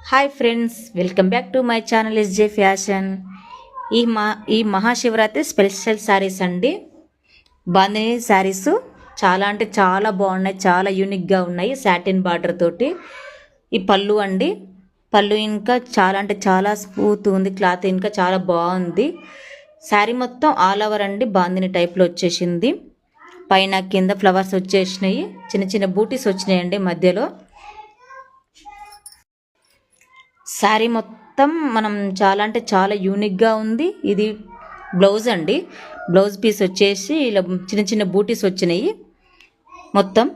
Hi friends, welcome back to my channel SJ fashion. ఈ Mahashivratri special saris అండి. బాందిని శారీస్ చాలా అంటే చాలా బాగున్నాయి, చాలా యూనిక్గా ఉన్నాయి. సాటిన్ బార్డర్ తోటి ఈ పళ్ళు అండి. పళ్ళు ఇంకా చాలా అంటే చాలా స్మూత్ ఉంది. క్లాత్ ఇంకా చాలా బాగుంది. శారీ మొత్తం ఆల్ ఓవర్ అండి బాందిని టైప్లో వచ్చేసింది. పైన కింద ఫ్లవర్స్ వచ్చేసినాయి, చిన్న చిన్న బూటీస్ వచ్చినాయండి మధ్యలో. శారీ మొత్తం మనం చాలా అంటే చాలా యూనిక్గా ఉంది. ఇది బ్లౌజ్ అండి. బ్లౌజ్ పీస్ వచ్చేసి ఇలా చిన్న చిన్న బూటీస్ వచ్చినాయి. మొత్తం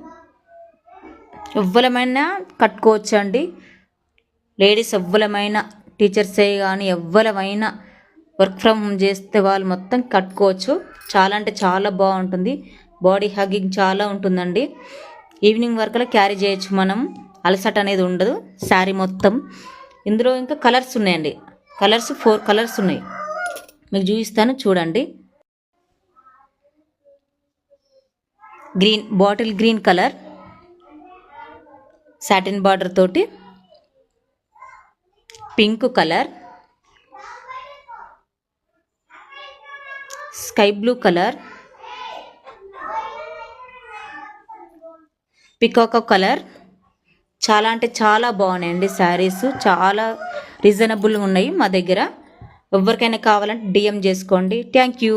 ఎవ్వరమైనా కట్టుకోవచ్చు అండి. లేడీస్ ఎవ్వరమైనా, టీచర్సే కానీ ఎవ్వరమైనా వర్క్ ఫ్రమ్ హోమ్ చేస్తే వాళ్ళు మొత్తం కట్టుకోవచ్చు. చాలా అంటే చాలా బాగుంటుంది. బాడీ హగ్గింగ్ చాలా ఉంటుందండి. ఈవినింగ్ వరకులో క్యారీ చేయొచ్చు మనం. అలసట అనేది ఉండదు శారీ మొత్తం. ఇందులో ఇంకా కలర్స్ ఉన్నాయండి. కలర్స్ 4 కలర్స్ ఉన్నాయి. మీకు చూపిస్తాను చూడండి. Green, bottle green colour satin border తోటి, pink colour, sky blue colour, peacock colour. చాలా అంటే చాలా బాగున్నాయండి శారీస్. చాలా రీజనబుల్ ఉన్నాయి మా దగ్గర. ఎవరికైనా కావాలంటే డిఎం చేసుకోండి. Thank you.